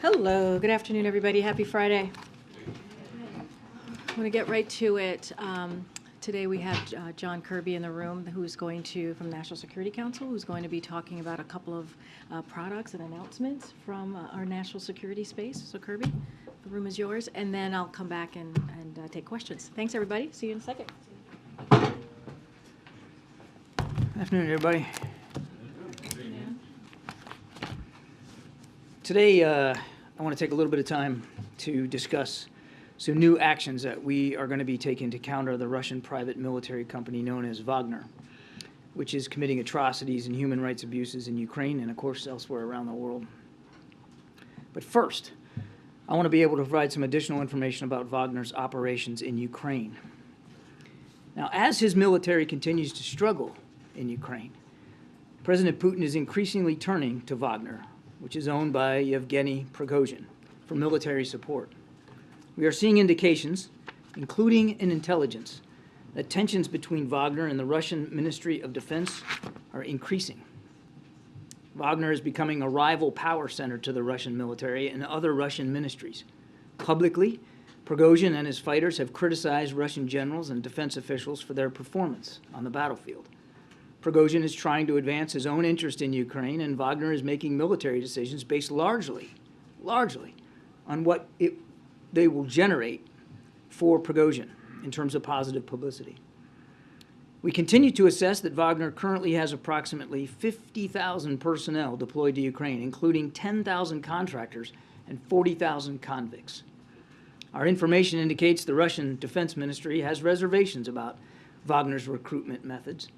Hello, good afternoon, everybody. Happy Friday. I'm going to get right to it. Today we have John Kirby in the room, who's going to, from National Security Council, who's going to be talking about a couple of products and announcements from our national security space. So Kirby, the room is yours, and then I'll come back and take questions. Thanks, everybody. See you in a second. Good afternoon, everybody. Today, I want to take a little bit of time to discuss some new actions that we are going to be taking to counter the Russian private military company known as Wagner, which is committing atrocities and human rights abuses in Ukraine and, of course, elsewhere around the world. But first, I want to be able to provide some additional information about Wagner's operations in Ukraine. Now, as his military continues to struggle in Ukraine, President Putin is increasingly turning to Wagner, which is owned by Yevgeny Prigozhin, for military support. We are seeing indications, including in intelligence, that tensions between Wagner and the Russian Ministry of Defense are increasing. Wagner is becoming a rival power center to the Russian military and other Russian ministries. Publicly, Prigozhin and his fighters have criticized Russian generals and defense officials for their performance on the battlefield. Prigozhin is trying to advance his own interest in Ukraine, and Wagner is making military decisions based largely on what they will generate for Prigozhin in terms of positive publicity. We continue to assess that Wagner currently has approximately 50,000 personnel deployed to Ukraine, including 10,000 contractors and 40,000 convicts. Our information indicates the Russian Defense Ministry has reservations about Wagner's recruitment methods.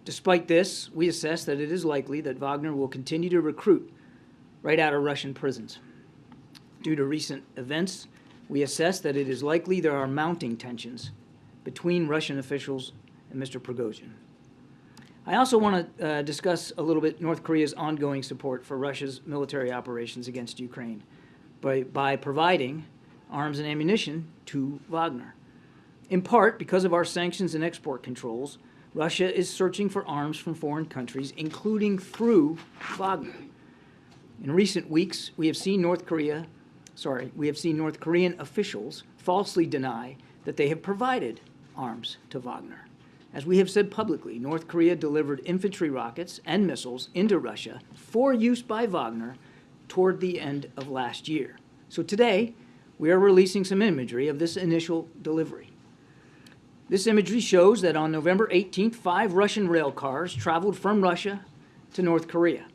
Despite this, we assess that it is likely that Wagner will continue to recruit right out of Russian prisons. Due to recent events, we assess that it is likely there are mounting tensions between Russian officials and Mr. Prigozhin. I also want to discuss a little bit North Korea's ongoing support for Russia's military operations against Ukraine by providing arms and ammunition to Wagner. In part, because of our sanctions and export controls, Russia is searching for arms from foreign countries, including through Wagner. In recent weeks, we have seen North Korean officials falsely deny that they have provided arms to Wagner. As we have said publicly, North Korea delivered infantry rockets and missiles into Russia for use by Wagner toward the end of last year. So today, we are releasing some imagery of this initial delivery. This imagery shows that on November 18th, 5 Russian rail cars traveled from Russia to North Korea.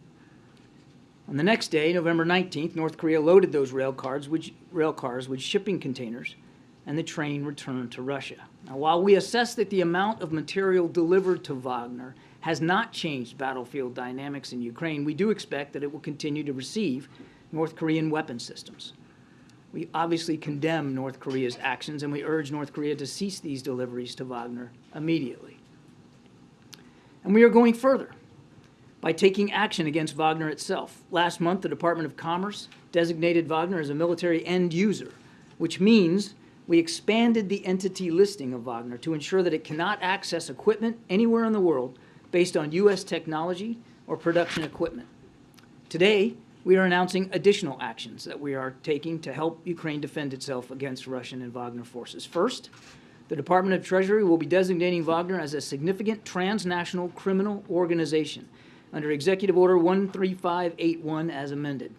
On the next day, November 19th, North Korea loaded those rail cars with shipping containers, and the train returned to Russia. Now, while we assess that the amount of material delivered to Wagner has not changed battlefield dynamics in Ukraine, we do expect that it will continue to receive North Korean weapon systems. We obviously condemn North Korea's actions, and we urge North Korea to cease these deliveries to Wagner immediately. And we are going further by taking action against Wagner itself. Last month, the Department of Commerce designated Wagner as a military end user, which means we expanded the entity listing of Wagner to ensure that it cannot access equipment anywhere in the world based on U.S. technology or production equipment. Today, we are announcing additional actions that we are taking to help Ukraine defend itself against Russian and Wagner forces. First, the Department of Treasury will be designating Wagner as a significant transnational criminal organization under Executive Order 13581 as amended.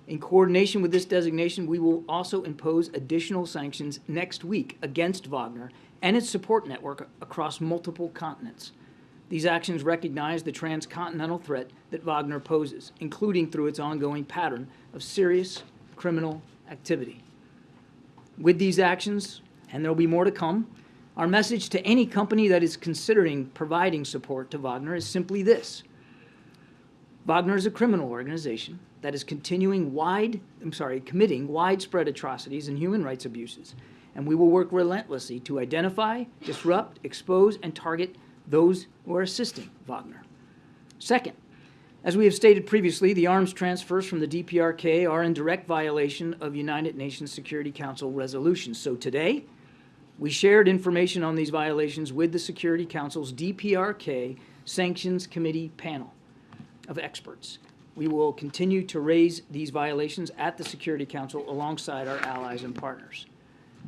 In coordination with this designation, we will also impose additional sanctions next week against Wagner and its support network across multiple continents. These actions recognize the transcontinental threat that Wagner poses, including through its ongoing pattern of serious criminal activity. With these actions, and there will be more to come, our message to any company that is considering providing support to Wagner is simply this. Wagner is a criminal organization that is committing widespread atrocities and human rights abuses, and we will work relentlessly to identify, disrupt, expose, and target those who are assisting Wagner. Second, as we have stated previously, the arms transfers from the DPRK are in direct violation of United Nations Security Council resolutions. So today, we shared information on these violations with the Security Council's DPRK Sanctions Committee panel of experts. We will continue to raise these violations at the Security Council alongside our allies and partners.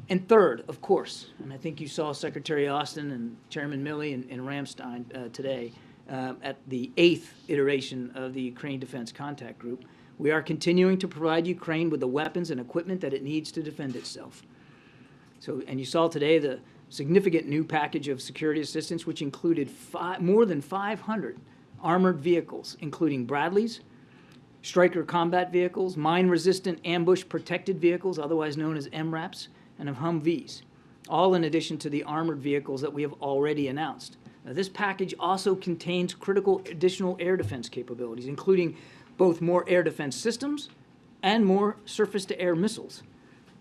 And third, of course, and I think you saw Secretary Austin and Chairman Milley and Ramstein today at the 8th iteration of the Ukraine Defense Contact Group, we are continuing to provide Ukraine with the weapons and equipment that it needs to defend itself. So, and you saw today the significant new package of security assistance, which included more than 500 armored vehicles, including Bradleys, Stryker combat vehicles, mine-resistant ambush-protected vehicles, otherwise known as MRAPs, and of Humvees, all in addition to the armored vehicles that we have already announced. Now, this package also contains critical additional air defense capabilities, including both more air defense systems and more surface-to-air missiles,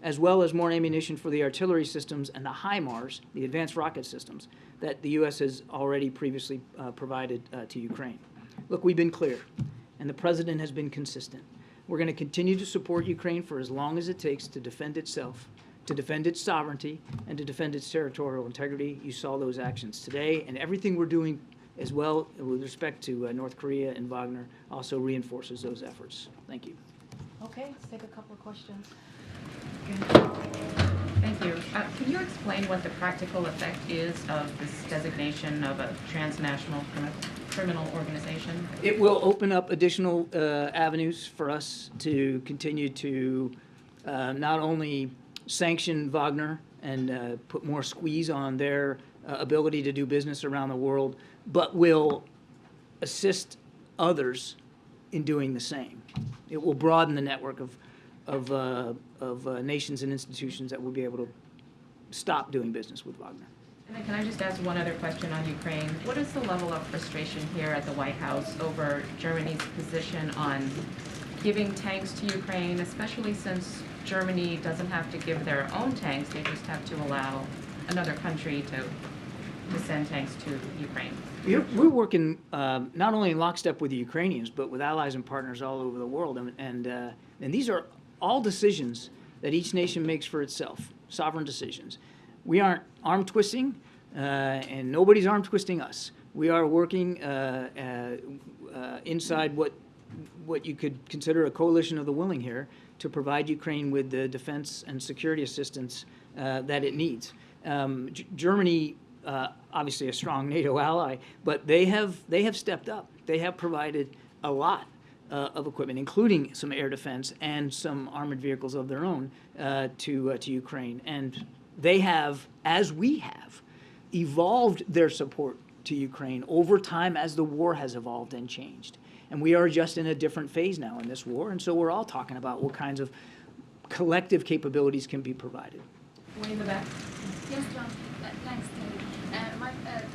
as well as more ammunition for the artillery systems and the HIMARS, the advanced rocket systems, that the U.S. has already previously provided to Ukraine. Look, we've been clear, and the President has been consistent. We're going to continue to support Ukraine for as long as it takes to defend itself, to defend its sovereignty, and to defend its territorial integrity. You saw those actions today, and everything we're doing as well with respect to North Korea and Wagner also reinforces those efforts. Thank you. Okay, let's take a couple of questions. Thank you. Can you explain what the practical effect is of this designation of a transnational criminal organization? It will open up additional avenues for us to continue to not only sanction Wagner and put more squeeze on their ability to do business around the world, but will assist others in doing the same. It will broaden the network of nations and institutions that will be able to stop doing business with Wagner. And then can I just ask one other question on Ukraine? What is the level of frustration here at the White House over Germany's position on giving tanks to Ukraine, especially since Germany doesn't have to give their own tanks, they just have to allow another country to send tanks to Ukraine? We're working not only in lockstep with the Ukrainians, but with allies and partners all over the world. And these are all decisions that each nation makes for itself, sovereign decisions. We aren't arm twisting, and nobody's arm twisting us. We are working inside what you could consider a coalition of the willing here to provide Ukraine with the defense and security assistance that it needs. Germany, obviously a strong NATO ally, but they have stepped up. They have provided a lot of equipment, including some air defense and some armored vehicles of their own to Ukraine. And they have, as we have, evolved their support to Ukraine over time as the war has evolved and changed. And we are just in a different phase now in this war, and so we're all talking about what kinds of collective capabilities can be provided. Way in the back. Yes, John. Thanks,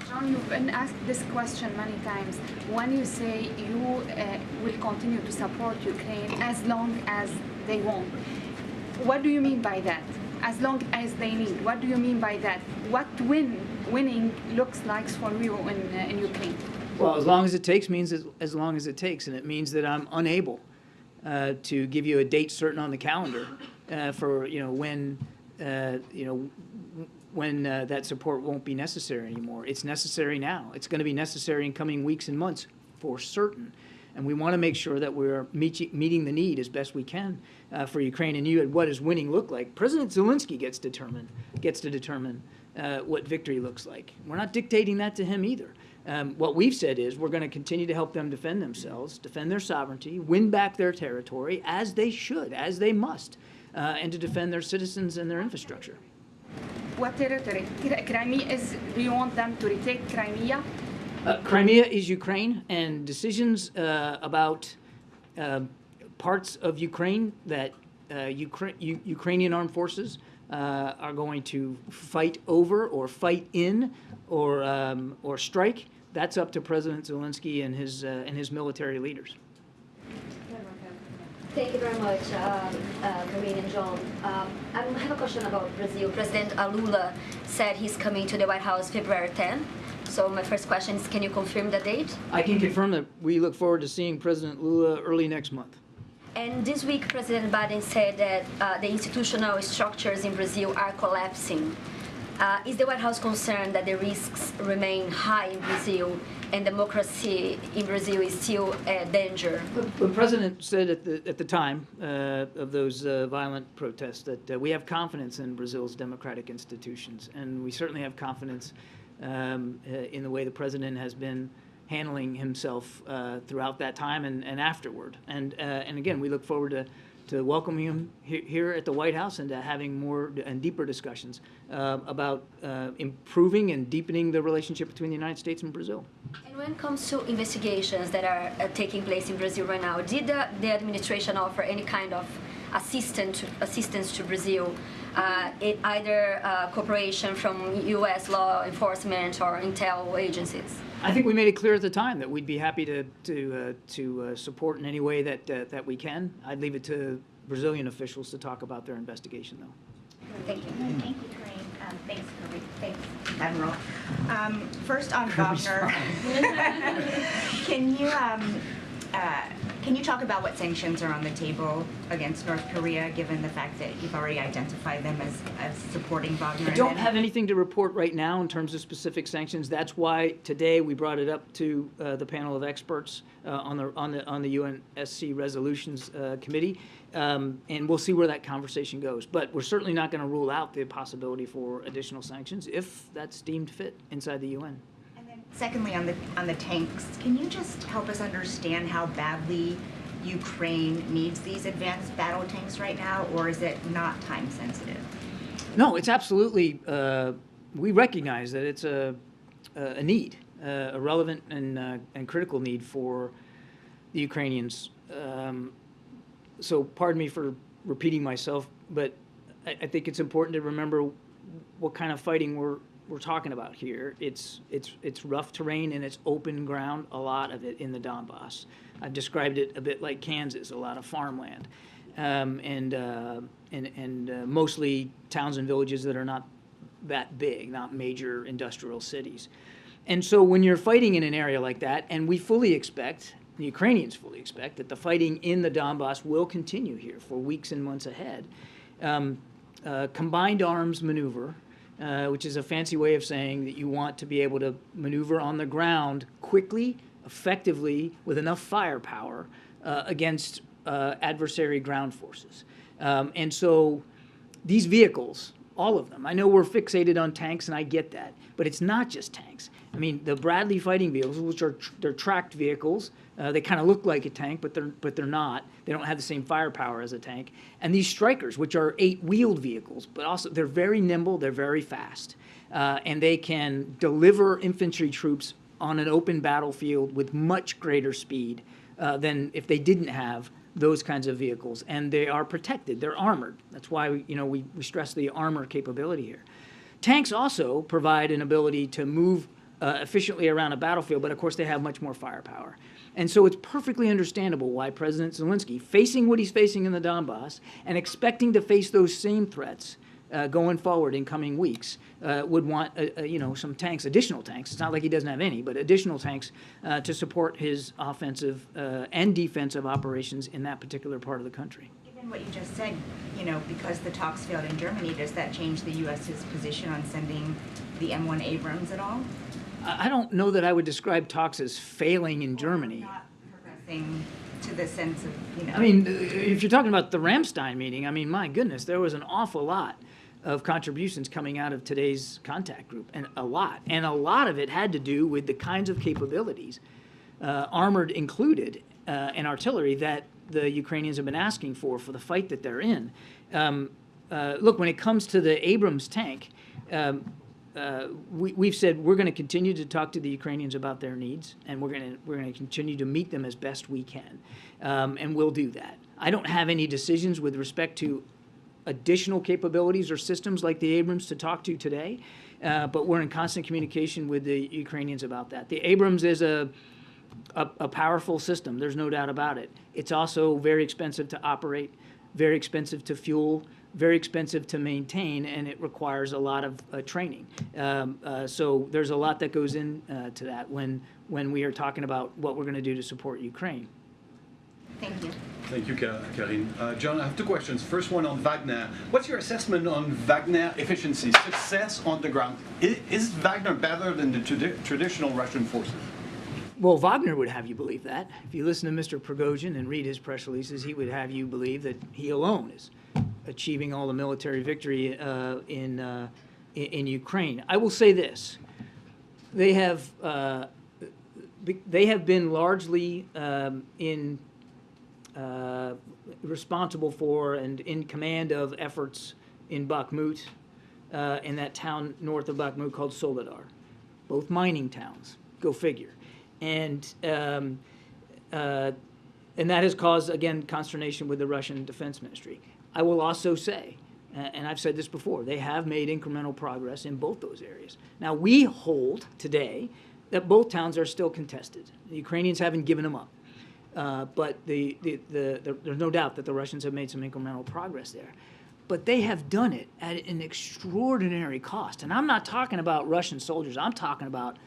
John, you've been asked this question many times. When you say you will continue to support Ukraine as long as they want, what do you mean by that? As long as they need, what do you mean by that? What winning looks like for you in Ukraine? Well, as long as it takes means as long as it takes, and it means that I'm unable to give you a date certain on the calendar for when that support won't be necessary anymore. It's necessary now. It's going to be necessary in coming weeks and months for certain, and we want to make sure that we're meeting the need as best we can for Ukraine. And what does winning look like? President Zelensky gets to determine what victory looks like. We're not dictating that to him either. What we've said is we're going to continue to help them defend themselves, defend their sovereignty, win back their territory as they should, as they must, and to defend their citizens and their infrastructure. What territory? Crimea do you want them to retake Crimea? Crimea is Ukraine, and decisions about parts of Ukraine that Ukrainian armed forces are going to fight over or fight in or strike, that's up to President Zelensky and his military leaders. Thank you very much, Karine and John. I have a question about Brazil. President Lula said he's coming to the White House February 10th. So my first question is, can you confirm the date? I can confirm that we look forward to seeing President Lula early next month. And this week, President Biden said that the institutional structures in Brazil are collapsing. Is the White House concerned that the risks remain high in Brazil and democracy in Brazil is still a danger? The president said at the time of those violent protests that we have confidence in Brazil's democratic institutions, and we certainly have confidence in the way the president has been handling himself throughout that time and afterward. And again, we look forward to welcoming him here at the White House and to having more and deeper discussions about improving and deepening the relationship between the United States and Brazil. And when it comes to investigations that are taking place in Brazil right now, did the administration offer any kind of assistance to Brazil, either cooperation from U.S. law enforcement or intel agencies? I think we made it clear at the time that we'd be happy to support in any way that we can. I'd leave it to Brazilian officials to talk about their investigation, though. Thank you. Thank you, Karine. Thanks, Karine. Thanks, Admiral. First on Wagner, can you talk about what sanctions are on the table against North Korea, given the fact that you've already identified them as supporting Wagner? I don't have anything to report right now in terms of specific sanctions. That's why today we brought it up to the panel of experts on the UNSC Resolutions Committee, and we'll see where that conversation goes. But we're certainly not going to rule out the possibility for additional sanctions if that's deemed fit inside the UN. Secondly, on the tanks, can you just help us understand how badly Ukraine needs these advanced battle tanks right now, or is it not time sensitive? No, it's absolutely. We recognize that it's a need, a relevant and critical need for the Ukrainians. So, pardon me for repeating myself, but I think it's important to remember what kind of fighting we're talking about here. It's rough terrain and it's open ground, a lot of it in the Donbass. I've described it a bit like Kansas, a lot of farmland, and mostly towns and villages that are not that big, not major industrial cities. And so when you're fighting in an area like that, and we fully expect, the Ukrainians fully expect, that the fighting in the Donbass will continue here for weeks and months ahead, combined arms maneuver, which is a fancy way of saying that you want to be able to maneuver on the ground quickly, effectively, with enough firepower against adversary ground forces. And so these vehicles, all of them, I know we're fixated on tanks, and I get that, but it's not just tanks. I mean, the Bradley fighting vehicles, which are they're tracked vehicles, they kind of look like a tank, but they're not. They don't have the same firepower as a tank. And these Strikers, which are 8-wheeled vehicles, but also they're very nimble, they're very fast, and they can deliver infantry troops on an open battlefield with much greater speed than if they didn't have those kinds of vehicles. And they are protected. They're armored. That's why we stress the armor capability here. Tanks also provide an ability to move efficiently around a battlefield, but of course they have much more firepower. And so it's perfectly understandable why President Zelensky, facing what he's facing in the Donbass and expecting to face those same threats going forward in coming weeks, would want some tanks, additional tanks. It's not like he doesn't have any, but additional tanks to support his offensive and defensive operations in that particular part of the country. Given what you just said, because the talks failed in Germany, does that change the U.S.'s position on sending the M1 Abrams at all? I don't know that I would describe talks as failing in Germany. Not progressing to the sense of, I mean, if you're talking about the Ramstein meeting, I mean, my goodness, there was an awful lot of contributions coming out of today's contact group, and a lot of it had to do with the kinds of capabilities, armored included, and artillery that the Ukrainians have been asking for the fight that they're in. Look, when it comes to the Abrams tank, we've said we're going to continue to talk to the Ukrainians about their needs, and we're going to continue to meet them as best we can, and we'll do that. I don't have any decisions with respect to additional capabilities or systems like the Abrams to talk to today, but we're in constant communication with the Ukrainians about that. The Abrams is a powerful system. There's no doubt about it. It's also very expensive to operate, very expensive to fuel, very expensive to maintain, and it requires a lot of training. So there's a lot that goes into that when we are talking about what we're going to do to support Ukraine. Thank you. Thank you, Karine. John, I have two questions. First one on Wagner. What's your assessment on Wagner efficiency, success on the ground? Is Wagner better than the traditional Russian forces? Well, Wagner would have you believe that. If you listen to Mr. Prigozhin and read his press releases, he would have you believe that he alone is achieving all the military victory in Ukraine. I will say this: they have been largely responsible for and in command of efforts in Bakhmut, in that town north of Bakhmut called Soledar, both mining towns. Go figure. And that has caused, again, consternation with the Russian Defense Ministry. I will also say, and I've said this before, they have made incremental progress in both those areas. Now, we hold today that both towns are still contested. The Ukrainians haven't given them up. But there's no doubt that the Russians have made some incremental progress there. But they have done it at an extraordinary cost. And I'm not talking about Russian soldiers. I'm talking about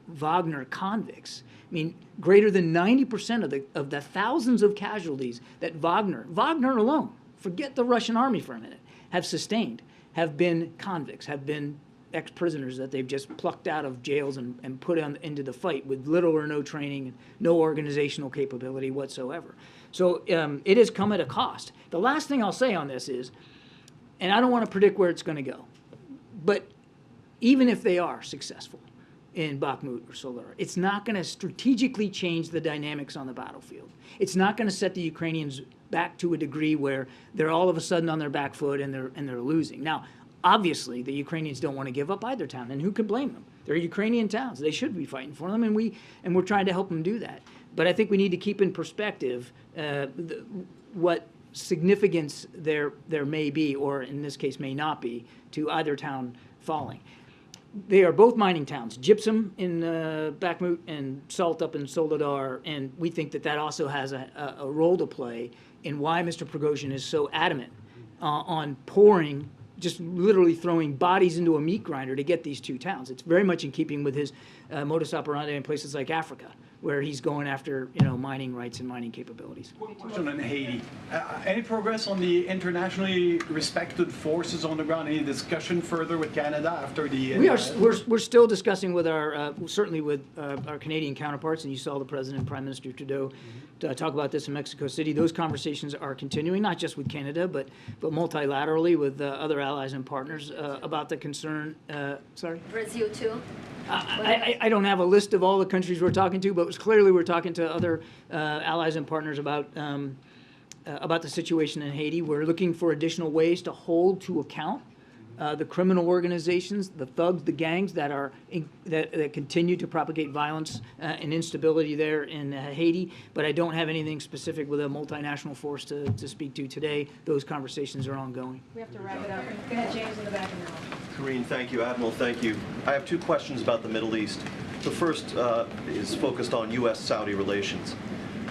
Wagner convicts. I mean, greater than 90% of the thousands of casualties that Wagner alone, forget the Russian army for a minute, have sustained, have been convicts, have been ex-prisoners that they've just plucked out of jails and put into the fight with little or no training and no organizational capability whatsoever. So it has come at a cost. The last thing I'll say on this is, and I don't want to predict where it's going to go, but even if they are successful in Bakhmut or Soledar, it's not going to strategically change the dynamics on the battlefield. It's not going to set the Ukrainians back to a degree where they're all of a sudden on their back foot and they're losing. Now, obviously, the Ukrainians don't want to give up either town, and who could blame them? They're Ukrainian towns. They should be fighting for them, and we're trying to help them do that. But I think we need to keep in perspective what significance there may be, or in this case may not be, to either town falling. They are both mining towns, gypsum in Bakhmut and salt up in Soledar, and we think that also has a role to play in why Mr. Prigozhin is so adamant on pouring, just literally throwing bodies into a meat grinder to get these two towns. It's very much in keeping with his modus operandi in places like Africa, where he's going after mining rights and mining capabilities. Question on Haiti. Any progress on the internationally respected forces on the ground? Any discussion further with Canada after the? We're still discussing with certainly with our Canadian counterparts, and you saw the President and Prime Minister Trudeau talk about this in Mexico City. Those conversations are continuing, not just with Canada, but multilaterally with other allies and partners about the concern. Sorry. Brazil too. I don't have a list of all the countries we're talking to, but clearly we're talking to other allies and partners about the situation in Haiti. We're looking for additional ways to hold to account the criminal organizations, the thugs, the gangs that continue to propagate violence and instability there in Haiti. But I don't have anything specific with a multinational force to speak to today. Those conversations are ongoing. We have to wrap it up. Go ahead, James, in the back of the room. Karine, thank you. Admiral, thank you. I have two questions about the Middle East. The first is focused on U.S.-Saudi relations.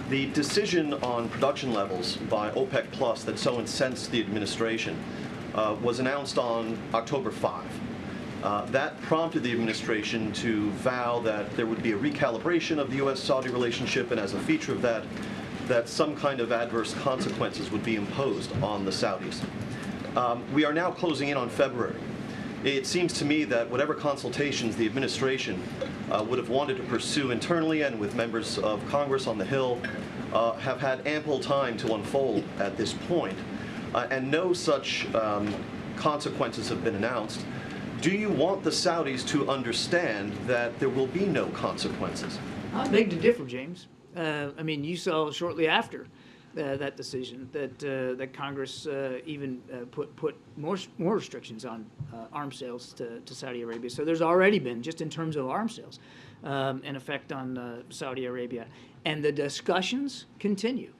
The decision on production levels by OPEC Plus that so incensed the administration was announced on October 5. That prompted the administration to vow that there would be a recalibration of the U.S.-Saudi relationship, and as a feature of that some kind of adverse consequences would be imposed on the Saudis. We are now closing in on February. It seems to me that whatever consultations the administration would have wanted to pursue internally and with members of Congress on the Hill have had ample time to unfold at this point, and no such consequences have been announced. Do you want the Saudis to understand that there will be no consequences? I beg to differ, James. I mean, you saw shortly after that decision that Congress even put more restrictions on arms sales to Saudi Arabia. So there's already been, just in terms of arms sales, an effect on Saudi Arabia. And the discussions continue.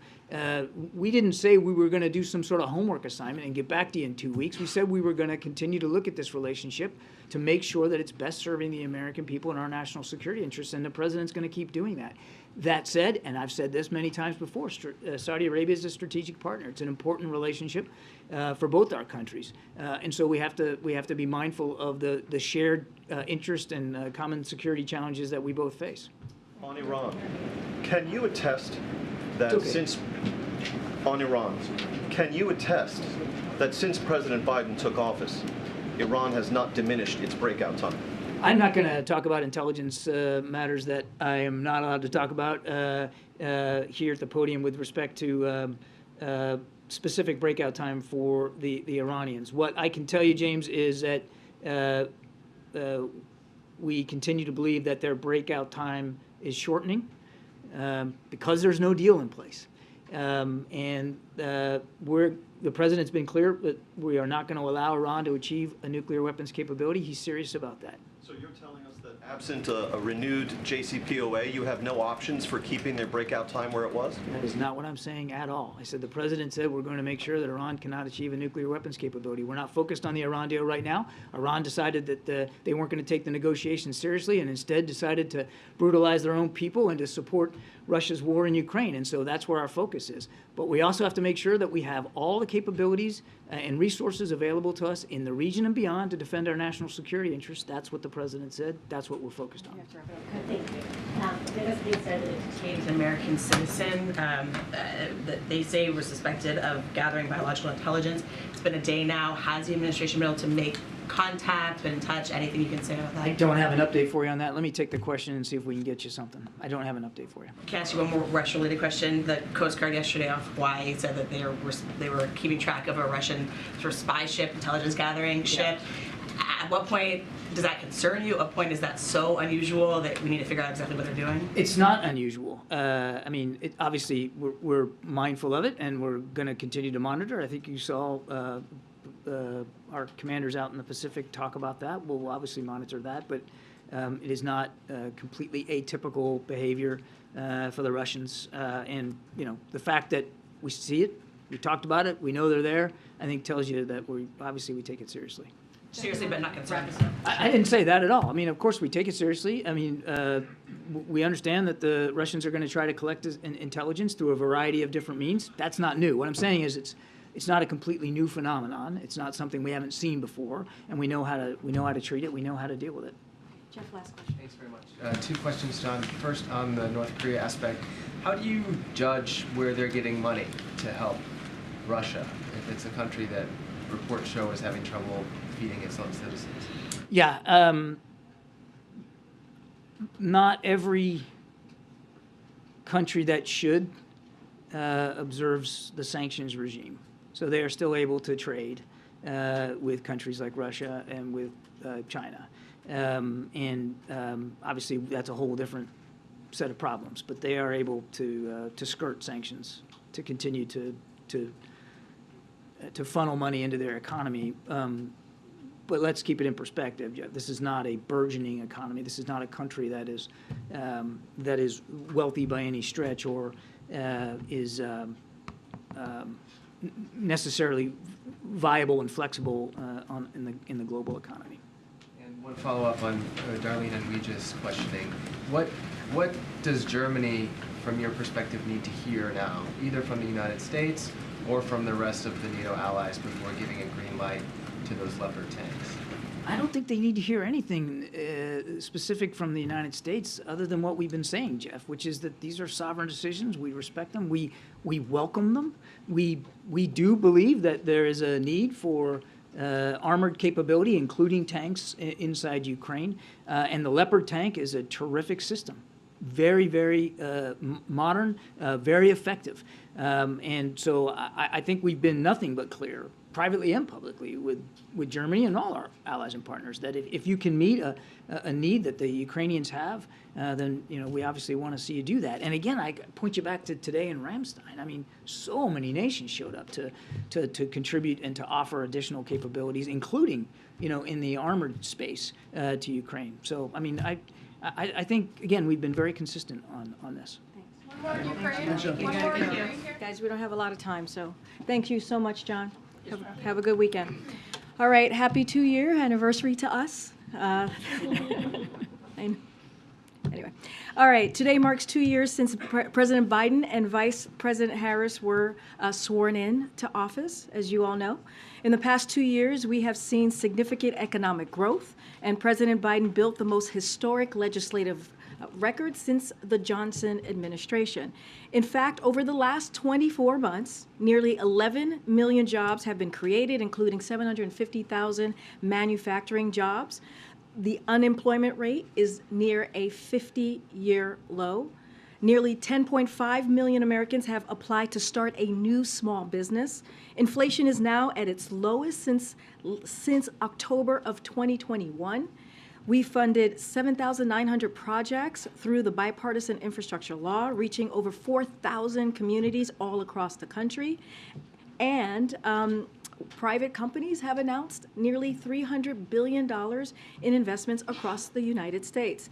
We didn't say we were going to do some sort of homework assignment and get back to you in 2 weeks. We said we were going to continue to look at this relationship to make sure that it's best serving the American people and our national security interests, and the president's going to keep doing that. That said, and I've said this many times before, Saudi Arabia is a strategic partner. It's an important relationship for both our countries, and so we have to be mindful of the shared interest and common security challenges that we both face. On Iran, can you attest that on Iran. Can you attest that since President Biden took office, Iran has not diminished its breakout time? I'm not going to talk about intelligence matters that I am not allowed to talk about here at the podium with respect to specific breakout time for the Iranians. What I can tell you, James, is that we continue to believe that their breakout time is shortening because there's no deal in place. The president's been clear that we are not going to allow Iran to achieve a nuclear weapons capability. He's serious about that. So you're telling us that absent a renewed JCPOA, you have no options for keeping their breakout time where it was? That is not what I'm saying at all. I said the president said we're going to make sure that Iran cannot achieve a nuclear weapons capability. We're not focused on the Iran deal right now. Iran decided that they weren't going to take the negotiations seriously and instead decided to brutalize their own people and to support Russia's war in Ukraine. And so that's where our focus is. But we also have to make sure that we have all the capabilities and resources available to us in the region and beyond to defend our national security interests. That's what the president said. That's what we're focused on. Thank you. There has been said that it detained an American citizen that they say was suspected of gathering biological intelligence. It's been a day now. Has the administration been able to make contact, been in touch? Anything you can say about that? I don't have an update for you on that. Let me take the question and see if we can get you something. I don't have an update for you. Can I ask you one more Russia-related question? The Coast Guard yesterday off Hawaii said that they were keeping track of a Russian sort of spy ship, intelligence gathering ship. At what point does that concern you? At what point is that so unusual that we need to figure out exactly what they're doing? It's not unusual. Obviously, we're mindful of it, and we're going to continue to monitor. I think you saw our commanders out in the Pacific talk about that. We'll obviously monitor that, but it is not completely atypical behavior for the Russians. And the fact that we see it, we talked about it, we know they're there, I think tells you that we take it seriously. Seriously, but not concerned. I didn't say that at all. I mean, of course, we take it seriously. I mean, we understand that the Russians are going to try to collect intelligence through a variety of different means. That's not new. What I'm saying is it's not a completely new phenomenon. It's not something we haven't seen before, and we know how to treat it. We know how to deal with it. Jeff, last question. Thanks very much. Two questions, John. First, on the North Korea aspect, how do you judge where they're getting money to help Russia if it's a country that reports show is having trouble feeding its own citizens? Yeah, not every country that should observes the sanctions regime. So they are still able to trade with countries like Russia and with China. Obviously, that's a whole different set of problems. But they are able to skirt sanctions to continue to funnel money into their economy. But let's keep it in perspective, Jeff. This is not a burgeoning economy. This is not a country that is wealthy by any stretch or is necessarily viable and flexible in the global economy. And one follow-up on Darlene and Weeja's questioning. What does Germany, from your perspective, need to hear now, either from the United States or from the rest of the NATO allies before giving a green light to those Leopard tanks? I don't think they need to hear anything specific from the United States other than what we've been saying, Jeff, which is that these are sovereign decisions. We respect them. We welcome them. We do believe that there is a need for armored capability, including tanks inside Ukraine. And the Leopard tank is a terrific system. Very, very modern, very effective. And so I think we've been nothing but clear, privately and publicly, with Germany and all our allies and partners, that if you can meet a need that the Ukrainians have, then we obviously want to see you do that. And again, I point you back to today in Ramstein. I mean, so many nations showed up to contribute and to offer additional capabilities, including in the armored space to Ukraine. So I mean, I think again we've been very consistent on this. One more Ukraine. One more Ukraine here. Guys, we don't have a lot of time, so thank you so much, John. Have a good weekend. All right, happy 2-year anniversary to us. Anyway, all right, today marks 2 years since President Biden and Vice President Harris were sworn in to office, as you all know. In the past 2 years, we have seen significant economic growth, and President Biden built the most historic legislative record since the Johnson administration. In fact, over the last 24 months, nearly 11 million jobs have been created, including 750,000 manufacturing jobs. The unemployment rate is near a 50-year low. Nearly 10.5 million Americans have applied to start a new small business. Inflation is now at its lowest since October of 2021. We funded 7,900 projects through the bipartisan infrastructure law, reaching over 4,000 communities all across the country. And private companies have announced nearly $300 billion in investments across the United States.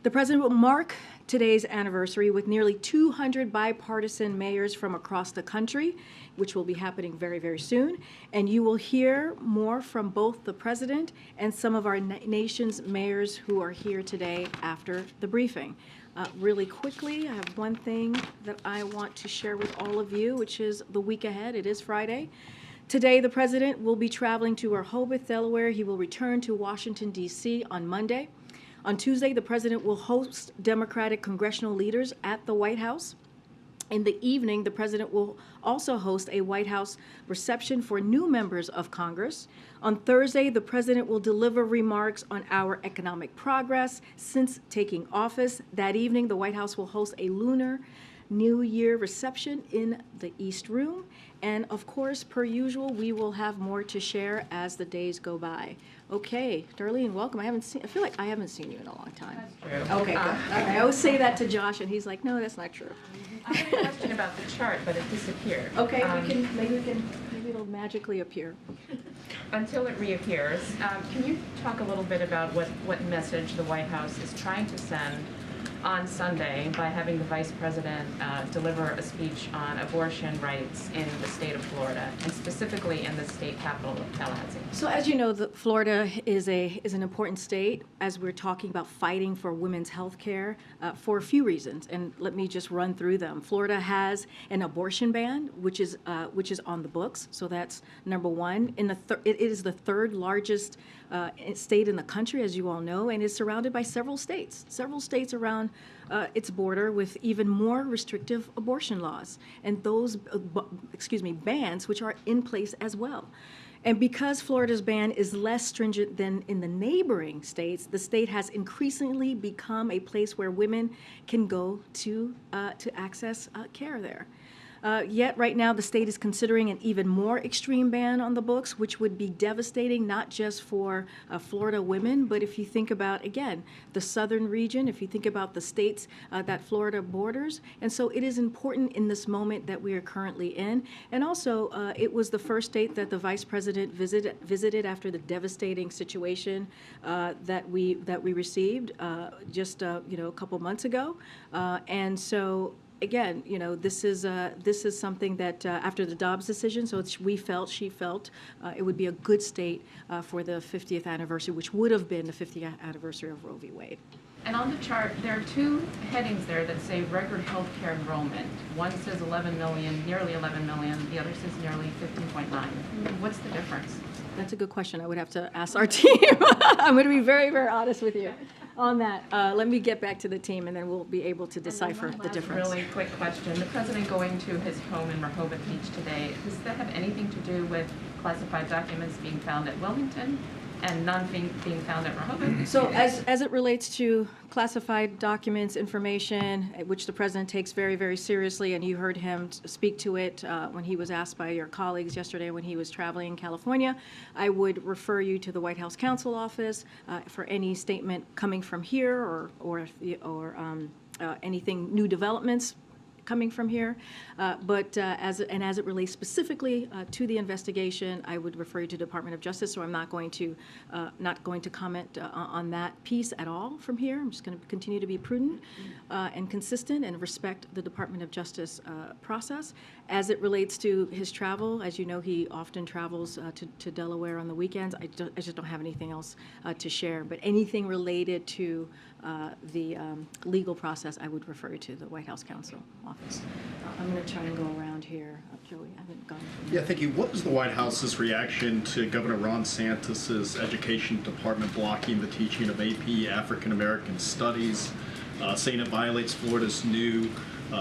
The president will mark today's anniversary with nearly 200 bipartisan mayors from across the country, which will be happening very, very soon. And you will hear more from both the president and some of our nation's mayors who are here today after the briefing. Really quickly, I have one thing that I want to share with all of you, which is the week ahead. It is Friday. Today, the president will be traveling to Rehoboth, Delaware. He will return to Washington, D.C. on Monday. On Tuesday, the president will host Democratic congressional leaders at the White House. In the evening, the president will also host a White House reception for new members of Congress. On Thursday, the president will deliver remarks on our economic progress since taking office. That evening, the White House will host a Lunar New Year reception in the East Room. And of course, per usual, we will have more to share as the days go by. Okay, Darlene, welcome. I feel like I haven't seen you in a long time. That's true. Okay, good. I always say that to Josh, and he's like, no, that's not true. I had a question about the chart, but it disappeared. Okay, maybe it'll magically appear. Until it reappears, can you talk a little bit about what message the White House is trying to send on Sunday by having the Vice President deliver a speech on abortion rights in the state of Florida, and specifically in the state capital of Tallahassee? So as you know, Florida is an important state as we're talking about fighting for women's health care for a few reasons, and let me just run through them. Florida has an abortion ban, which is on the books, so that's number one. It is the third largest state in the country, as you all know, and is surrounded by several states around its border with even more restrictive abortion laws, and those bans which are in place as well. And because Florida's ban is less stringent than in the neighboring states, the state has increasingly become a place where women can go to access care there. Yet right now the state is considering an even more extreme ban on the books, which would be devastating not just for Florida women, but if you think about, again, the southern region, if you think about the states that Florida borders. And so it is important in this moment that we are currently in. And also, it was the first state that the Vice President visited after the devastating situation that we received just a couple months ago. And so again, this is something that after the Dobbs decision, so she felt it would be a good state for the 50th anniversary, which would have been the 50th anniversary of Roe v. Wade. And on the chart, there are two headings there that say record health care enrollment. One says 11 million, nearly 11 million. The other says nearly 15.9. What's the difference? That's a good question. I would have to ask our team. I'm going to be very, very honest with you on that. Let me get back to the team, and then we'll be able to decipher the difference. Really quick question. The president going to his home in Rehoboth Beach today, does that have anything to do with classified documents being found at Wilmington and none being found at Rehoboth? So as it relates to classified documents, information, which the president takes very, very seriously, and you heard him speak to it when he was asked by your colleagues yesterday when he was traveling in California, I would refer you to the White House Counsel Office for any statement coming from here or anything, new developments coming from here, but as it relates specifically to the investigation, I would refer you to the Department of Justice. So I'm not going to comment on that piece at all from here. I'm just going to continue to be prudent and consistent and respect the Department of Justice process. As it relates to his travel, as you know, he often travels to Delaware on the weekends. I just don't have anything else to share. But anything related to the legal process, I would refer you to the White House Counsel Office. I'm going to try and go around here. Joey, I haven't gone. Yeah, thank you. What was the White House's reaction to Governor Ron DeSantis' education department blocking the teaching of AP African American Studies saying it violates Florida's new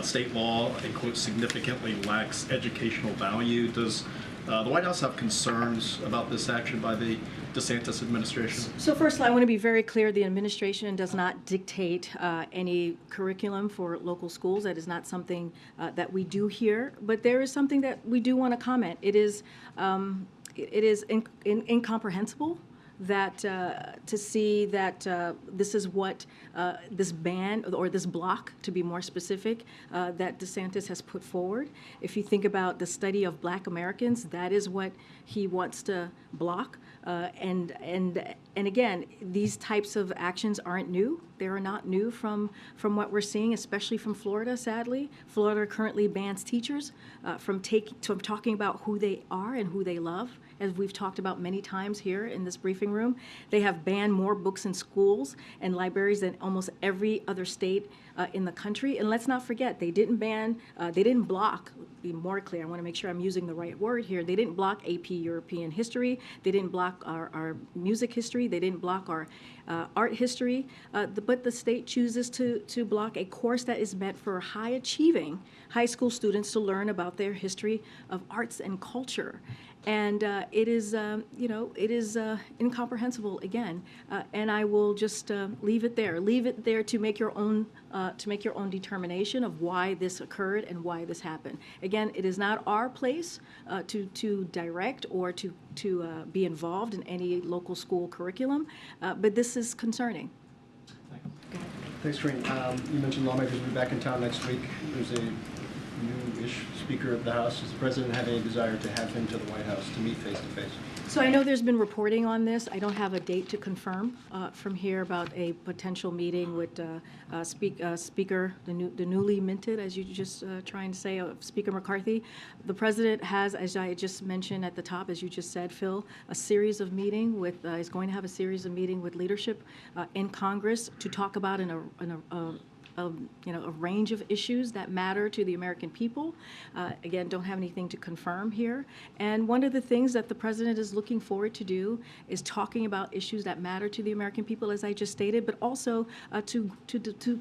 state law and, quote, significantly lacks educational value. Does the White House have concerns about this action by the DeSantis administration? So first, I want to be very clear, the administration does not dictate any curriculum for local schools. That is not something that we do here, but there is something that we do want to comment. It is incomprehensible that to see that this is what this ban, or this block, to be more specific, that DeSantis has put forward. If you think about the study of Black Americans, that is what he wants to block. And again, these types of actions aren't new. They are not new from what we're seeing, especially from Florida, sadly. Florida currently bans teachers from talking about who they are and who they love, as we've talked about many times here in this briefing room. They have banned more books in schools and libraries than almost every other state in the country. And let's not forget, they didn't block, be more clear, I want to make sure I'm using the right word here, they didn't block AP European history, they didn't block our music history, they didn't block our art history, but the state chooses to block a course that is meant for high-achieving high school students to learn about their history of arts and culture. And it is incomprehensible again. And I will just leave it there. Leave it there to make your own determination of why this occurred and why this happened. Again, it is not our place to direct or to be involved in any local school curriculum, but this is concerning. Thanks, Karine. You mentioned lawmakers will be back in town next week. There's a new-ish Speaker of the House. Does the President have any desire to have him to the White House to meet face-to-face? So I know there's been reporting on this. I don't have a date to confirm from here about a potential meeting with Speaker, the newly minted, as you just trying to say, Speaker McCarthy. The President has, as I just mentioned at the top, as you just said, Phil, a series of meeting with, is going to have a series of meeting with leadership in Congress to talk about a range of issues that matter to the American people. Again, don't have anything to confirm here. And one of the things that the President is looking forward to do is talking about issues that matter to the American people, as I just stated, but also to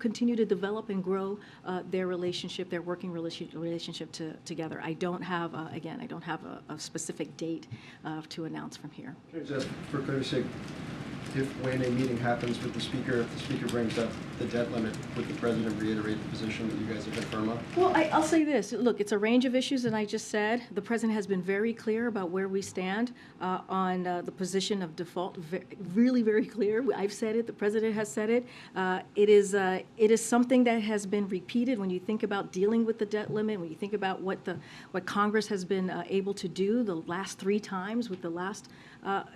continue to develop and grow their relationship, their working relationship together. I don't have, again, I don't have a specific date to announce from here. Just for clarity's sake, when a meeting happens with the Speaker, if the Speaker brings up the debt limit, would the President reiterate the position that you guys have been firm on? Well, I'll say this. Look, it's a range of issues, and I just said the President has been very clear about where we stand on the position of default. Really, very clear. I've said it. The President has said it. It is something that has been repeated when you think about dealing with the debt limit, when you think about what Congress has been able to do the last 3 times with the last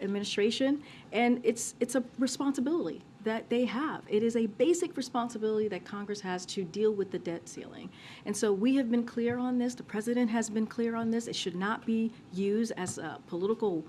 administration, and it's a responsibility that they have. It is a basic responsibility that Congress has to deal with the debt ceiling. And so we have been clear on this. The President has been clear on this. It should not be used as a political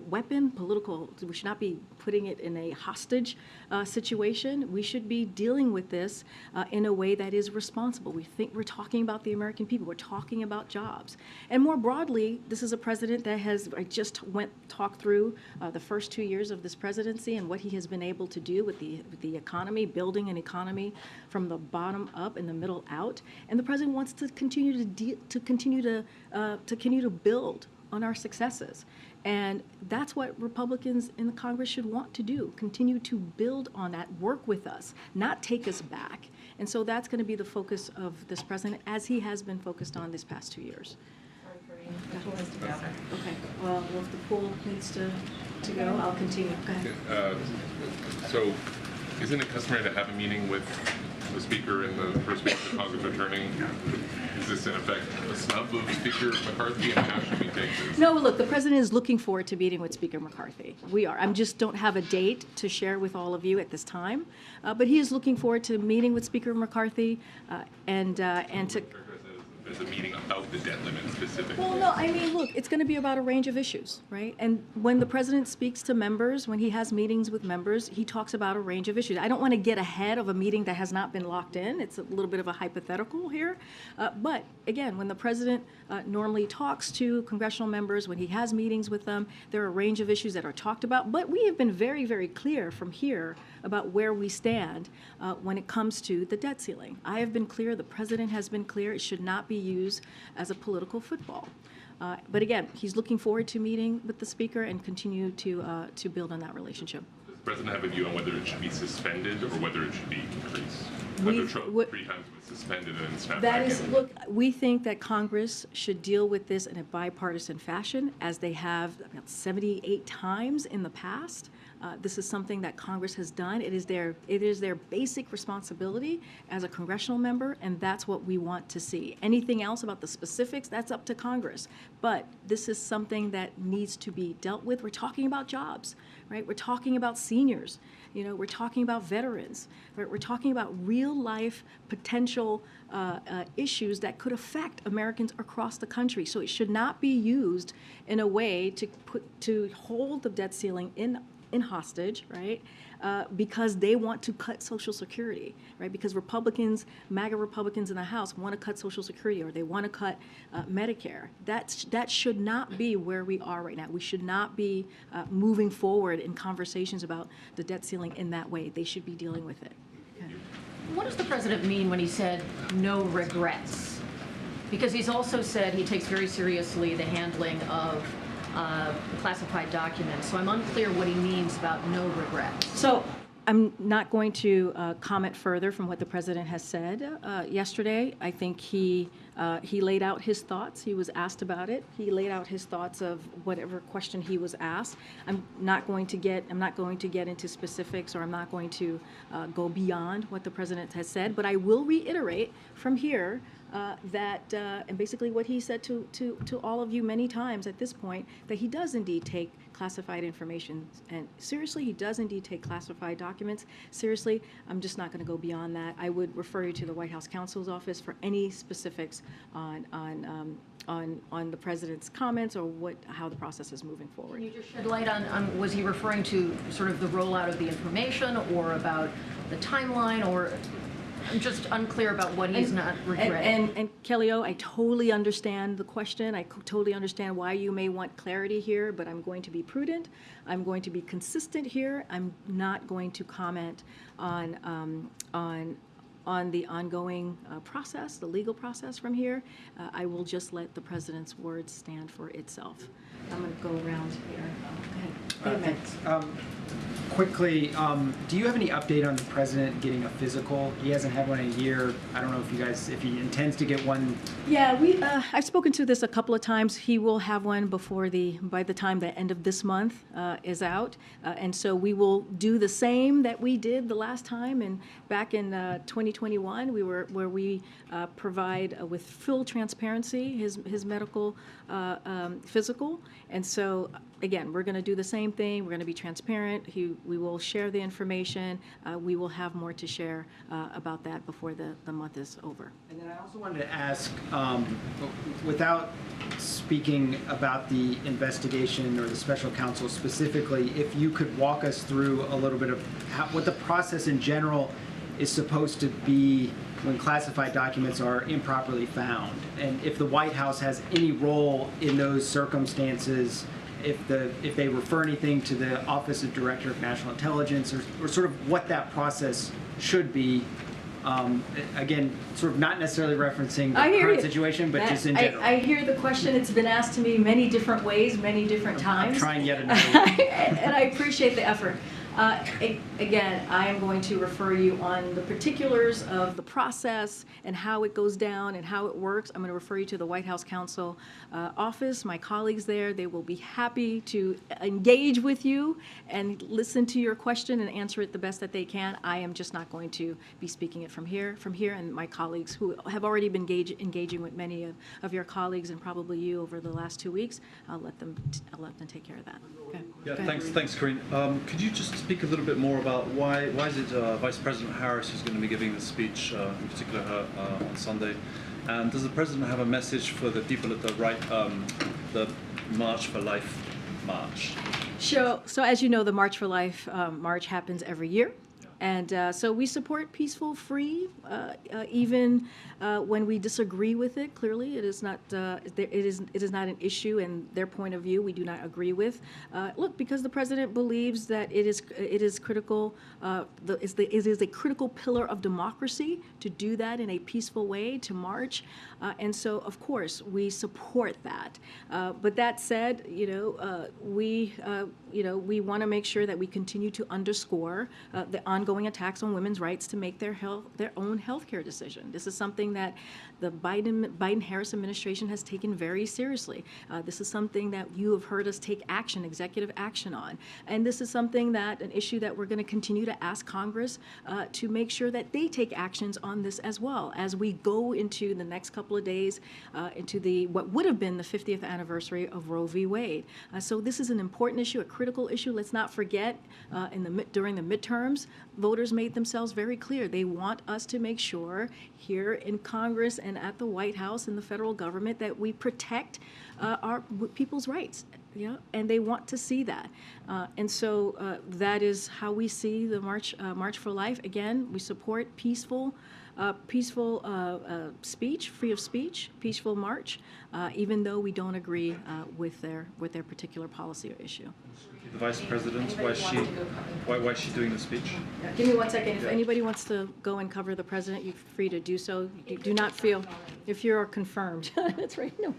weapon, we should not be putting it in a hostage situation. We should be dealing with this in a way that is responsible. We're talking about the American people. We're talking about jobs. And more broadly, this is a president that I just talked through the first 2 years of this presidency and what he has been able to do with the economy, building an economy from the bottom up and the middle out. And the president wants to continue to build on our successes. And that's what Republicans in the Congress should want to do, continue to build on that, work with us, not take us back. And so that's going to be the focus of this president, as he has been focused on this past 2 years. The pool is together. Okay, well, if the pool needs to go, I'll continue. Go ahead. So, isn't it customary to have a meeting with the Speaker and the first Speaker of Congress returning? Is this in effect a snub of Speaker McCarthy, and how should we take this? No, look, the President is looking forward to meeting with Speaker McCarthy. We are. I just don't have a date to share with all of you at this time, but he is looking forward to meeting with Speaker McCarthy and to. as a meeting about the debt limit specifically? Well, no, I mean, look, it's going to be about a range of issues, right? And when the president speaks to members, when he has meetings with members, he talks about a range of issues. I don't want to get ahead of a meeting that has not been locked in. It's a little bit of a hypothetical here. But again, when the president normally talks to congressional members, when he has meetings with them, there are a range of issues that are talked about. But we have been very, very clear from here about where we stand when it comes to the debt ceiling. I have been clear, the president has been clear, it should not be used as a political football. But again, he's looking forward to meeting with the speaker and continue to build on that relationship. Does the president have a view on whether it should be suspended or whether it should be increased? We- Under Trump, what- 3 times it was suspended and then snapped That back is, in. look, we think that Congress should deal with this in a bipartisan fashion, as they have about 78 times in the past. This is something that Congress has done. It is their basic responsibility as a congressional member, and that's what we want to see. Anything else about the specifics, that's up to Congress. But this is something that needs to be dealt with. We're talking about jobs, right? We're talking about seniors. You know, we're talking about veterans. Right? We're talking about real-life potential issues that could affect Americans across the country. So it should not be used in a way to hold the debt ceiling in hostage, right? Because they want to cut Social Security, right? Because Republicans, MAGA Republicans in the House want to cut Social Security, or they want to cut Medicare. That should not be where we are right now. We should not be moving forward in conversations about the debt ceiling in that way. They should be dealing with it. Okay. What does the president mean when he said no regrets? Because he's also said he takes very seriously the handling of classified documents. So I'm unclear what he means about no regrets. So I'm not going to comment further from what the president has said yesterday. I think he laid out his thoughts. He was asked about it. He laid out his thoughts of whatever question he was asked. I'm not going to get into specifics, or I'm not going to go beyond what the president has said. But I will reiterate from here and basically what he said to all of you many times at this point, that he does indeed take classified information and seriously. He does indeed take classified documents seriously. I'm just not going to go beyond that. I would refer you to the White House counsel's office for any specifics on the president's comments or how the process is moving forward. Can you just shed light on was he referring to sort of the rollout of the information, or about the timeline, or I'm just unclear about what he's not regretting. And Kelly O, I totally understand the question. I totally understand why you may want clarity here, but I'm going to be prudent. I'm going to be consistent here. I'm not going to comment on the ongoing process, the legal process from here. I will just let the president's words stand for itself. I'm going to go around here. Go ahead. Thanks. Quickly, do you have any update on the president getting a physical? He hasn't had one in a year. I don't know if he intends to get one. Yeah, I've spoken to this a couple of times. He will have one by the time the end of this month is out. And so we will do the same that we did the last time. And back in 2021, where we provide with full transparency his medical physical. And so, again, we're going to do the same thing. We're going to be transparent. We will share the information. We will have more to share about that before the month is over. And then I also wanted to ask, without speaking about the investigation or the special counsel specifically, if you could walk us through a little bit of what the process in general is supposed to be when classified documents are improperly found, and if the White House has any role in those circumstances, if they refer anything to the Office of Director of National Intelligence, or sort of what that process should be. Again, sort of not necessarily referencing the current situation, but just in general. I hear the question. It's been asked to me many different ways, many different times. I'm trying yet another one. And I appreciate the effort. Again, I am going to refer you on the particulars of the process and how it goes down and how it works. I'm going to refer you to the White House Counsel office, my colleagues there. They will be happy to engage with you and listen to your question and answer it the best that they can. I am just not going to be speaking it from here, and my colleagues who have already been engaging with many of your colleagues and probably you over the last 2 weeks. I'll let them take care of that. Okay. Yeah, thanks, Karine. Could you just speak a little bit more about why is it Vice President Harris who's going to be giving the speech, in particular on Sunday? And does the president have a message for the people at the right, the March for Life march? Sure. So as you know, the March for Life march happens every year. And so we support peaceful, free, even when we disagree with it. Clearly, it is not an issue in their point of view. We do not agree with. Look, because the president believes that it is critical. It is a critical pillar of democracy to do that in a peaceful way, to march, and so of course we support that. But that said, we want to make sure that we continue to underscore the ongoing attacks on women's rights to make their own health care decision. This is something that the Biden-Harris administration has taken very seriously. This is something that you have heard us take action, executive action on. And this is an issue that we're going to continue to ask Congress to make sure that they take actions on this as well as we go into the next couple of days into what would have been the 50th anniversary of Roe v. Wade. So this is an important issue, a critical issue. Let's not forget during the midterms, voters made themselves very clear. They want us to make sure here in Congress and at the White House and the federal government that we protect our people's rights. And they want to see that. And so that is how we see the March for Life. Again, we support peaceful speech, free of speech, peaceful march, even though we don't agree with their particular policy or issue. The Vice President, why is she doing the speech? Give me 1 second. If anybody wants to go and cover the president, you're free to do so. You do not feel, if you're confirmed. That's right. No.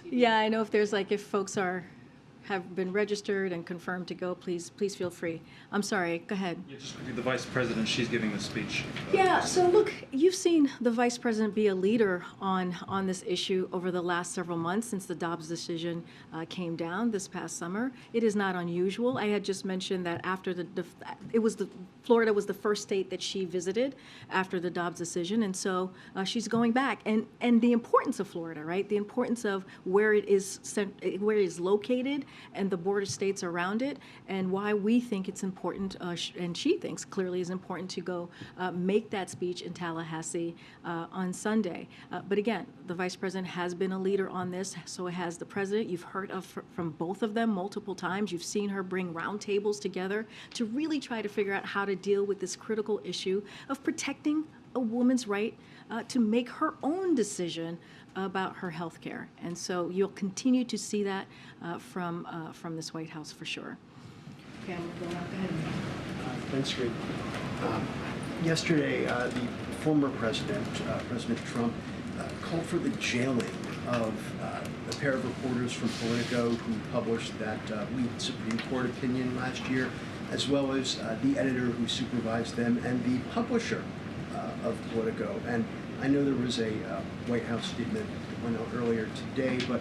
Yeah, I know if folks have been registered and confirmed to go, please feel free. I'm sorry, go ahead. Yeah, just quickly, the Vice President, she's giving the speech. Yeah, so look, you've seen the Vice President be a leader on this issue over the last several months since the Dobbs decision came down this past summer. It is not unusual. I had just mentioned that after Florida was the first state that she visited after the Dobbs decision, and so she's going back. And the importance of Florida, right? The importance of where it is located and the border states around it, and why we think it's important, and she thinks clearly is important to go make that speech in Tallahassee on Sunday. But again, the Vice President has been a leader on this, so has the President. You've heard from both of them multiple times. You've seen her bring roundtables together to really try to figure out how to deal with this critical issue of protecting a woman's right to make her own decision about her health care. And so you'll continue to see that from this White House for sure. Okay, I'm going to go ahead. Thanks, Karine. Yesterday, the former president, President Trump, called for the jailing of a pair of reporters from Politico who published that lead Supreme Court opinion last year, as well as the editor who supervised them and the publisher of Politico. And I know there was a White House statement that went out earlier today, but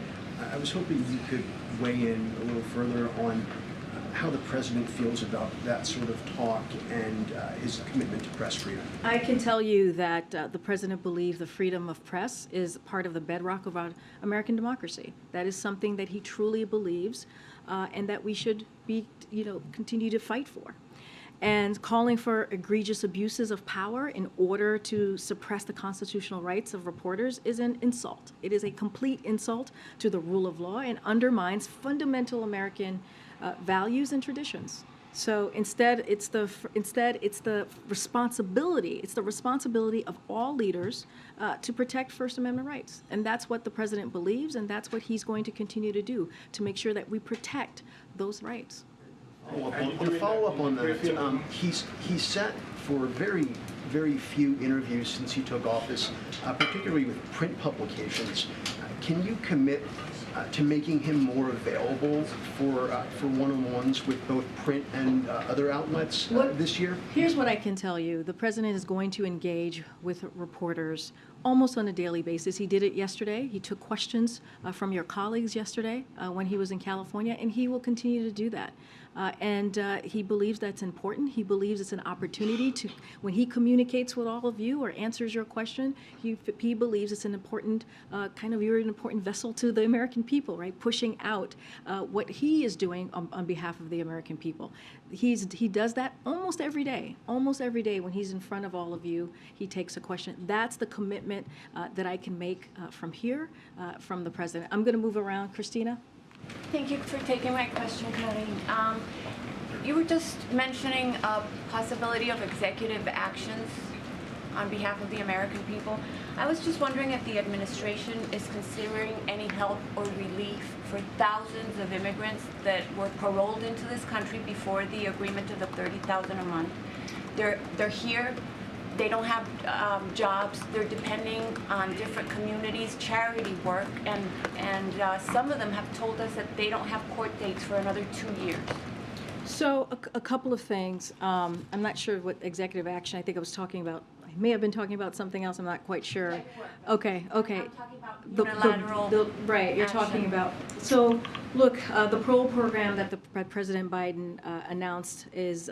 I was hoping you could weigh in a little further on how the president feels about that sort of talk and his commitment to press freedom. I can tell you that the president believes the freedom of press is part of the bedrock of our American democracy. That is something that he truly believes, and that we should continue to fight for. And calling for egregious abuses of power in order to suppress the constitutional rights of reporters is an insult. It is a complete insult to the rule of law and undermines fundamental American values and traditions. So instead, it's the responsibility of all leaders to protect First Amendment rights, and that's what the president believes, and that's what he's going to continue to do to make sure that we protect those rights. To follow up on that, he's sat for very, very few interviews since he took office, particularly with print publications. Can you commit to making him more available for one-on-ones with both print and other outlets this year? Here's what I can tell you. The president is going to engage with reporters almost on a daily basis. He did it yesterday. He took questions from your colleagues yesterday when he was in California, and he will continue to do that. And he believes that's important. He believes it's an opportunity to, when he communicates with all of you or answers your question, he believes it's an important, you're an important vessel to the American people, right? Pushing out what he is doing on behalf of the American people. He does that almost every day when he's in front of all of you, he takes a question. That's the commitment statement that I can make from here, from the president. I'm going to move around. Christina? Thank you for taking my question, Karine. You were just mentioning a possibility of executive actions on behalf of the American people. I was just wondering if the administration is considering any help or relief for thousands of immigrants that were paroled into this country before the agreement of the $30,000 a month. They're here. They don't have jobs. They're depending on different communities, charity work, and some of them have told us that they don't have court dates for another 2 years. So a couple of things. I'm not sure what executive action. I think I was talking about. I may have been talking about something else. I'm not quite sure. Okay. I'm talking about unilateral right. You're talking about. So look, the parole program that President Biden announced is,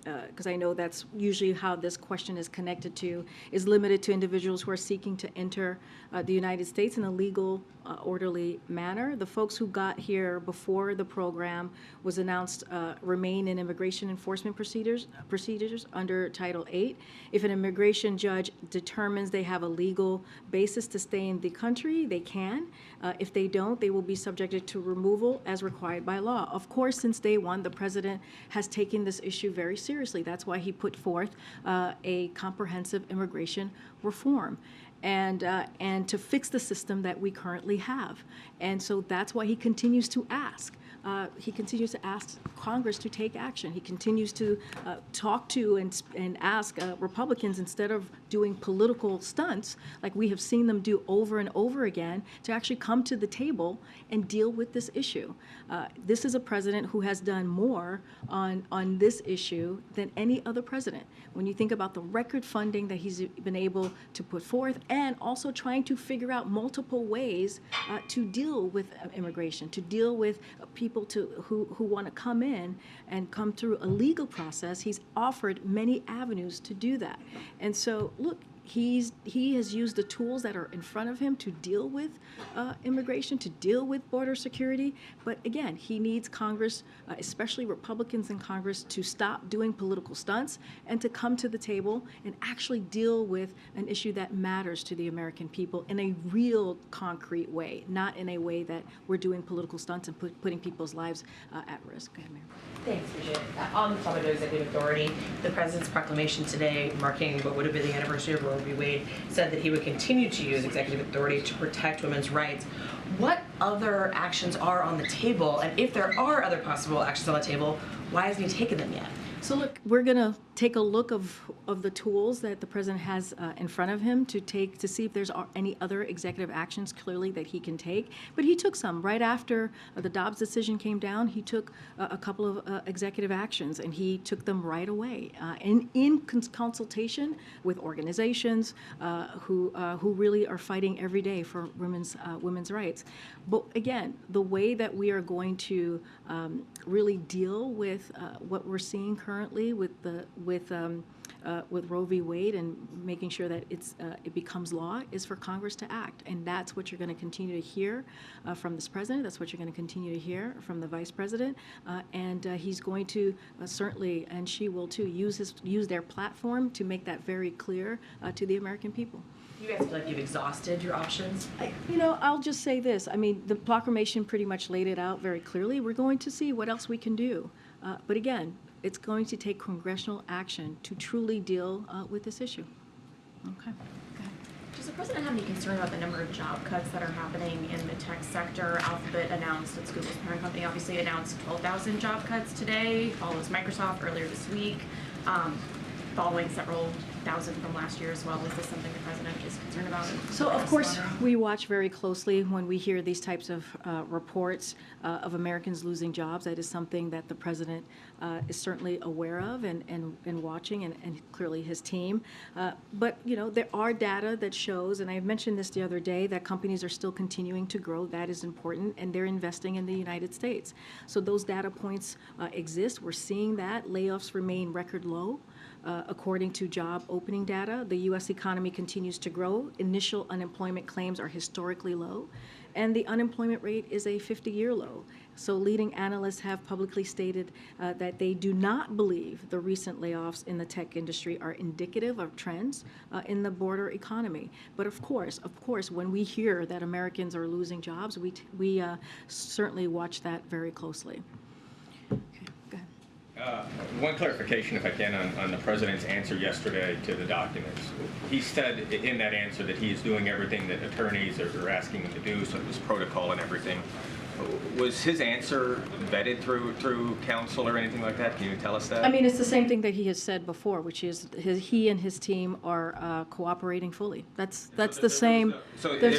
because I know that's usually how this question is connected to, is limited to individuals who are seeking to enter the United States in a legal, orderly manner. The folks who got here before the program was announced remain in immigration enforcement procedures under Title VIII. If an immigration judge determines they have a legal basis to stay in the country, they can. If they don't, they will be subjected to removal as required by law. Of course, since day one, the president has taken this issue very seriously. That's why he put forth a comprehensive immigration reform. And to fix the system that we currently have. And so that's why he continues to ask. He continues to ask Congress to take action. He continues to talk to and ask Republicans, instead of doing political stunts like we have seen them do over and over again, to actually come to the table and deal with this issue. This is a president who has done more on this issue than any other president. When you think about the record funding that he's been able to put forth, and also trying to figure out multiple ways to deal with immigration, to deal with people who want to come in and come through a legal process, he's offered many avenues to do that. And so, look, he has used the tools that are in front of him to deal with immigration, to deal with border security. But again, he needs Congress, especially Republicans in Congress, to stop doing political stunts and to come to the table and actually deal with an issue that matters to the American people in a real concrete way, not in a way that we're doing political stunts and putting people's lives at risk. Go ahead, Mayor. Thanks, Bridget. On the topic of executive authority, the president's proclamation today, marking what would have been the anniversary of Roe v. Wade, said that he would continue to use executive authority to protect women's rights. What other actions are on the table? And if there are other possible actions on the table, why hasn't he taken them yet? So look, we're going to take a look of the tools that the president has in front of him to see if there's any other executive actions clearly that he can take. But he took some. Right after the Dobbs decision came down, he took a couple of executive actions, and he took them right away in consultation with organizations who really are fighting every day for women's rights. But again, the way that we are going to really deal with what we're seeing currently with Roe v. Wade and making sure that it becomes law is for Congress to act. And that's what you're going to continue to hear from this president. That's what you're going to continue to hear from the vice president. And he's going to certainly, and she will too, use their platform to make that very clear to the American people. You guys feel like you've exhausted your options? I'll just say this. I mean, the proclamation pretty much laid it out very clearly. We're going to see what else we can do. But again, it's going to take congressional action to truly deal with this issue. Okay. Does the president have any concern about the number of job cuts that are happening in the tech sector? Alphabet announced, it's Google's parent company, obviously announced 12,000 job cuts today, follows Microsoft earlier this week, following several thousand from last year as well. Is this something the president is concerned about? So, of course, we watch very closely when we hear these types of reports of Americans losing jobs. That is something that the president is certainly aware of and watching, and clearly his team. But, there are data that shows, and I mentioned this the other day, that companies are still continuing to grow. That is important, and they're investing in the United States. So those data points exist. We're seeing that. Layoffs remain record low. According to job opening data, the U.S. economy continues to grow. Initial unemployment claims are historically low. and the unemployment rate is a 50-year low. So leading analysts have publicly stated that they do not believe the recent layoffs in the tech industry are indicative of trends in the broader economy. But of course, when we hear that Americans are losing jobs, we certainly watch that very closely. One clarification, if I can, on the president's answer yesterday to the documents. He said in that answer that he is doing everything that attorneys are asking him to do, so this protocol and everything. Was his answer vetted through counsel or anything like that? Can you tell us that? I mean, it's the same thing that he has said before, which is he and his team are cooperating fully. That's the same. That's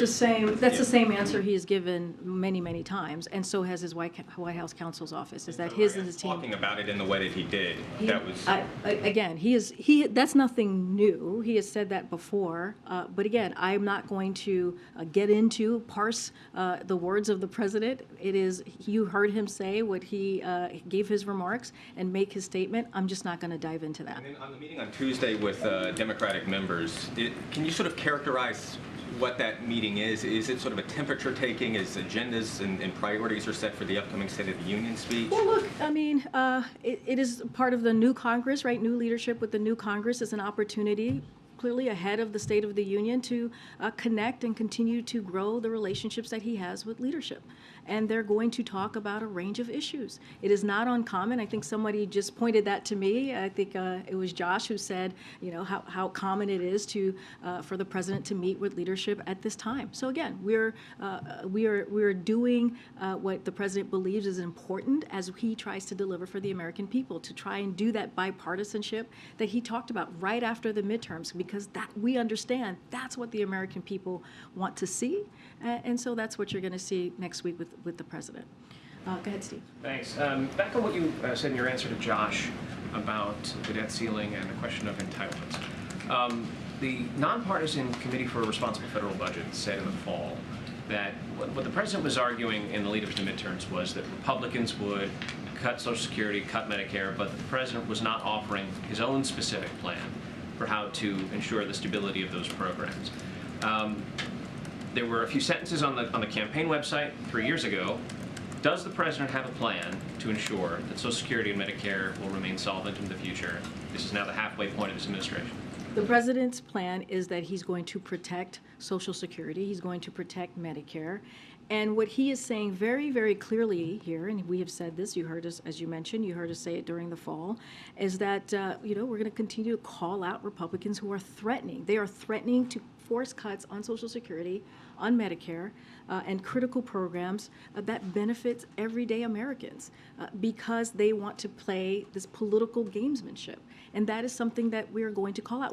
the same answer he has given many times, and so has his White House counsel's office. Is that his and his team talking about it in the way that he did? That's nothing new. He has said that before. But again, I'm not going to parse the words of the president. It is, you heard him say what he gave his remarks and make his statement. I'm just not going to dive into that. And then on the meeting on Tuesday with Democratic members, can you sort of characterize what that meeting is? Is it sort of a temperature taking as agendas and priorities are set for the upcoming State of the Union speech? Well, look, I mean, it is part of the new Congress, right? New leadership with the new Congress is an opportunity, clearly ahead of the State of the Union, to connect and continue to grow the relationships that he has with leadership. And they're going to talk about a range of issues. It is not uncommon. I think somebody just pointed that to me. I think it was Josh who said, you know, how common it is for the president to meet with leadership at this time. So again, we're doing what the president believes is important as he tries to deliver for the American people, to try and do that bipartisanship that he talked about right after the midterms, because that we understand that's what the American people want to see, and so that's what you're going to see next week with the president. Go ahead, Steve. Thanks. Back on what you said in your answer to Josh about the debt ceiling and the question of entitlements. The Nonpartisan Committee for a Responsible Federal Budget said in the fall that what the president was arguing in the lead up to the midterms was that Republicans would cut Social Security, cut Medicare, but the president was not offering his own specific plan for how to ensure the stability of those programs. There were a few sentences on the campaign website 3 years ago. Does the president have a plan to ensure that Social Security and Medicare will remain solvent in the future? This is now the halfway point of his administration. The president's plan is that he's going to protect Social Security, he's going to protect Medicare, and what he is saying very clearly here, and we have said this, you heard us, as you mentioned, you heard us say it during the fall, is that we're going to continue to call out Republicans who are threatening. They are threatening to force cuts on Social Security, on Medicare, and critical programs that benefits everyday Americans because they want to play this political gamesmanship. And that is something that we're going to call out.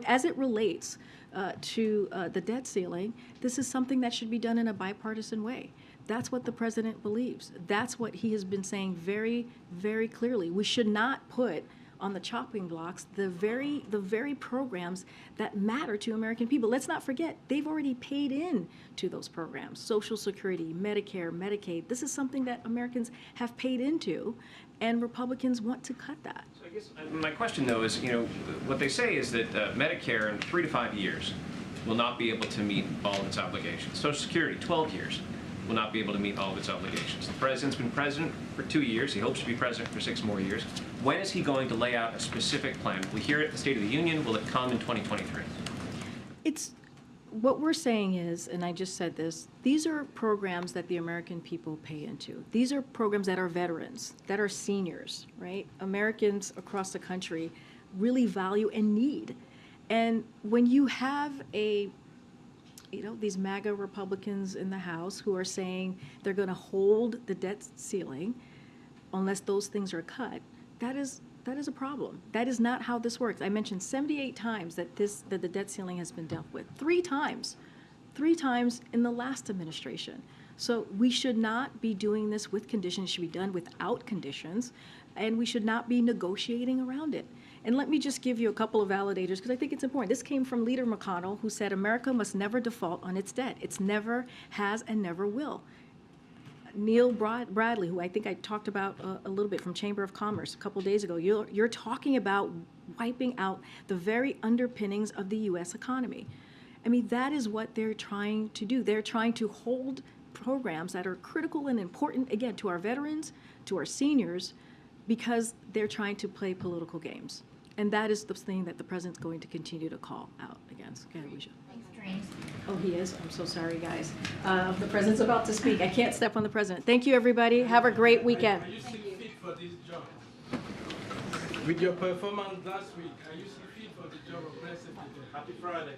As it relates to the debt ceiling, this is something that should be done in a bipartisan way. That's what the president believes. That's what he has been saying very clearly. We should not put on the chopping blocks the very programs that matter to American people. Let's not forget, they've already paid in to those programs. Social Security, Medicare, Medicaid. This is something that Americans have paid into, and Republicans want to cut that. So I guess my question, though, is, you know, what they say is that Medicare in 3 to 5 years will not be able to meet all of its obligations. Social Security, 12 years, will not be able to meet all of its obligations. The president's been president for 2 years. He hopes to be president for 6 more years. When is he going to lay out a specific plan? Will we hear it at the State of the Union? Will it come in 2023? What we're saying is, and I just said this, these are programs that the American people pay into. These are programs that are veterans, that are seniors, right? Americans across the country really value and need. And when you have these MAGA Republicans in the House who are saying they're going to hold the debt ceiling unless those things are cut, that is a problem. That is not how this works. I mentioned 78 times that the debt ceiling has been dealt with. 3 times in the last administration. So we should not be doing this with conditions. It should be done without conditions, and we should not be negotiating around it. And let me just give you a couple of validators, because I think it's important. This came from Leader McConnell, who said America must never default on its debt. It's never has and never will. Neil Bradley, who I think I talked about a little bit from Chamber of Commerce a couple days ago, you're talking about wiping out the very underpinnings of the U.S. economy. I mean, that is what they're trying to do. They're trying to hold programs that are critical and important, again, to our veterans, to our seniors, because they're trying to play political games. And that is the thing that the president's going to continue to call out against. Okay, Alicia. Oh, he is? I'm so sorry, guys. The president's about to speak. I can't step on the president. Thank you, everybody. Have a great weekend. Are you still fit for this job? With your performance last week, are you still fit for the job of President? Happy Friday.